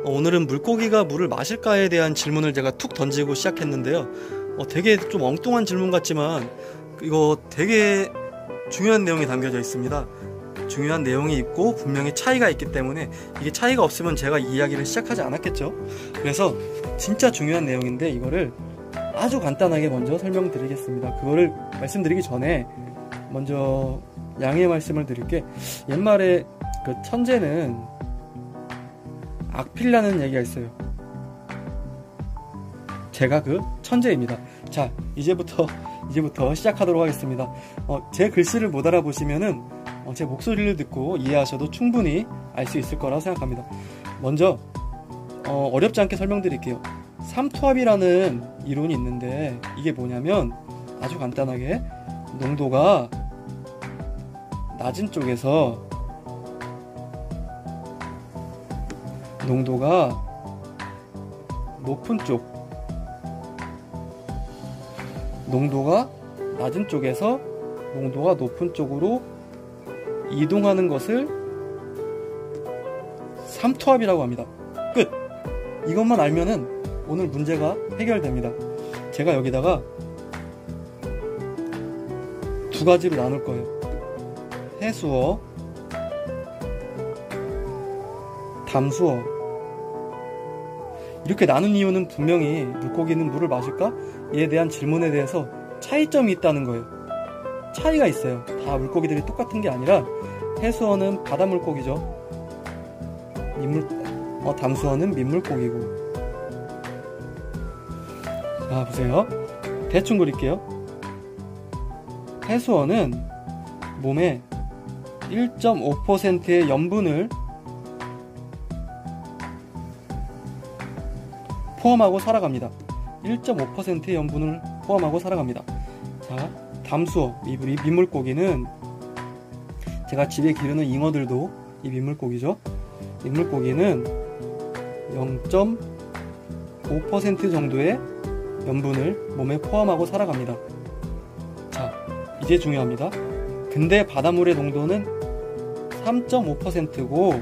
오늘은 물고기가 물을 마실까에 대한 질문을 제가 툭 던지고 시작했는데요. 되게 좀 엉뚱한 질문 같지만 이거 되게 중요한 내용이 담겨져 있습니다. 중요한 내용이 있고 분명히 차이가 있기 때문에 이게 차이가 없으면 제가 이 이야기를 시작하지 않았겠죠. 그래서 진짜 중요한 내용인데 이거를 아주 간단하게 먼저 설명드리겠습니다. 그거를 말씀드리기 전에 먼저 양해 말씀을 드릴게. 옛말에 그 천재는 악필라는 얘기가 있어요. 제가 그 천재입니다. 자, 이제부터 시작하도록 하겠습니다. 제 글씨를 못 알아보시면은 제 목소리를 듣고 이해하셔도 충분히 알 수 있을 거라고 생각합니다. 먼저 어렵지 않게 설명드릴게요. 삼투압이라는 이론이 있는데 이게 뭐냐면 아주 간단하게 농도가 낮은 쪽에서 농도가 높은 쪽, 농도가 낮은 쪽에서 농도가 높은 쪽으로 이동하는 것을 삼투압이라고 합니다. 끝! 이것만 알면은 오늘 문제가 해결됩니다. 제가 여기다가 두 가지로 나눌 거예요. 해수어, 담수어. 이렇게 나눈 이유는 분명히 물고기는 물을 마실까? 이에 대한 질문에 대해서 차이점이 있다는 거예요. 차이가 있어요. 다 물고기들이 똑같은 게 아니라 해수어는 바다 물고기죠. 담수어는 민물고기고. 자, 보세요. 대충 그릴게요. 해수어는 몸에 1.5%의 염분을 포함하고 살아갑니다. 1.5%의 염분을 포함하고 살아갑니다. 자, 담수어, 민물고기는 제가 집에 기르는 잉어들도 이 민물고기죠. 민물고기는 0.5% 정도의 염분을 몸에 포함하고 살아갑니다. 자, 이제 중요합니다. 근데 바닷물의 농도는 3.5%고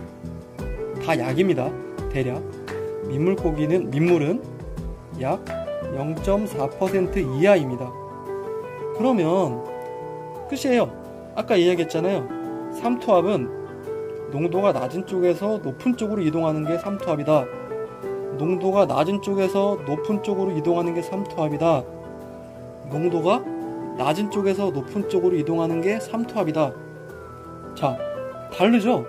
다 약입니다. 대략 민물은 약 0.4% 이하입니다. 그러면 끝이에요. 아까 이야기했잖아요. 삼투압은 농도가 낮은 쪽에서 높은 쪽으로 이동하는 게 삼투압이다. 농도가 낮은 쪽에서 높은 쪽으로 이동하는 게 삼투압이다. 농도가 낮은 쪽에서 높은 쪽으로 이동하는 게 삼투압이다. 자, 다르죠?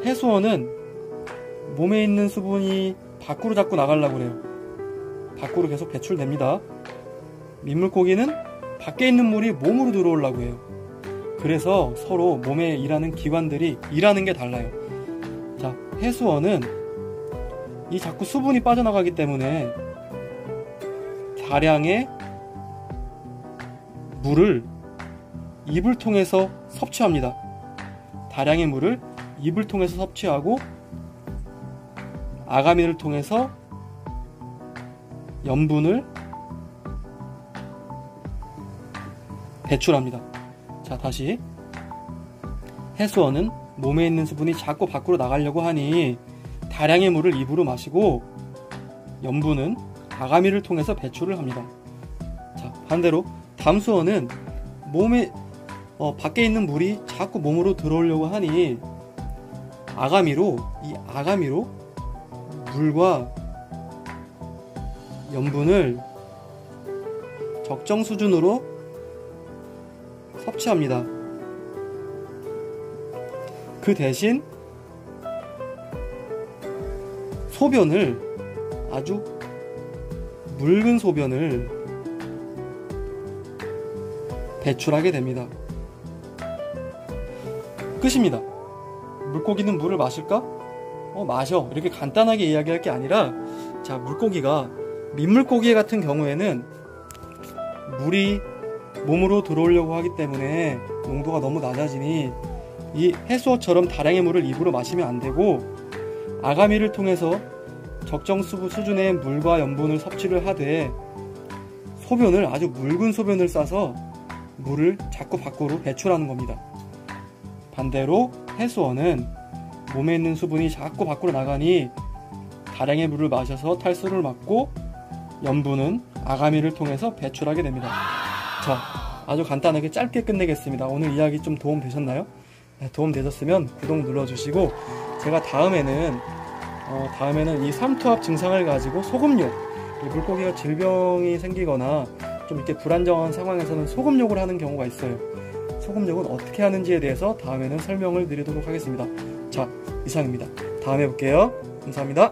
해수어는 몸에 있는 수분이 밖으로 자꾸 나가려고 그래요. 밖으로 계속 배출됩니다. 민물고기는 밖에 있는 물이 몸으로 들어오려고 해요. 그래서 서로 몸에 일하는 기관들이 일하는 게 달라요. 자, 해수어는 이 자꾸 수분이 빠져나가기 때문에 다량의 물을 입을 통해서 섭취합니다. 다량의 물을 입을 통해서 섭취하고 아가미를 통해서 염분을 배출합니다. 자, 다시 해수어는 몸에 있는 수분이 자꾸 밖으로 나가려고 하니 다량의 물을 입으로 마시고 염분은 아가미를 통해서 배출을 합니다. 자, 반대로 담수어는 몸에 밖에 있는 물이 자꾸 몸으로 들어오려고 하니 아가미로 물과 염분을 적정 수준으로 섭취합니다. 그 대신 소변을 아주 묽은 소변을 배출하게 됩니다. 끝입니다. 물고기는 물을 마실까? 마셔. 이렇게 간단하게 이야기할 게 아니라, 자, 민물고기 같은 경우에는 물이 몸으로 들어오려고 하기 때문에 농도가 너무 낮아지니 이 해수어처럼 다량의 물을 입으로 마시면 안 되고 아가미를 통해서 적정 수준의 물과 염분을 섭취를 하되 소변을 아주 묽은 소변을 싸서 물을 자꾸 밖으로 배출하는 겁니다. 반대로 해수어는 몸에 있는 수분이 자꾸 밖으로 나가니 다량의 물을 마셔서 탈수를 막고 염분은 아가미를 통해서 배출하게 됩니다. 자, 아주 간단하게 짧게 끝내겠습니다. 오늘 이야기 좀 도움 되셨나요? 네, 도움 되셨으면 구독 눌러주시고, 제가 다음에는 이 삼투압 증상을 가지고 소금욕, 이 물고기가 질병이 생기거나 좀 이렇게 불안정한 상황에서는 소금욕을 하는 경우가 있어요. 소금욕은 어떻게 하는지에 대해서 다음에는 설명을 드리도록 하겠습니다. 자, 이상입니다. 다음에 볼게요. 감사합니다.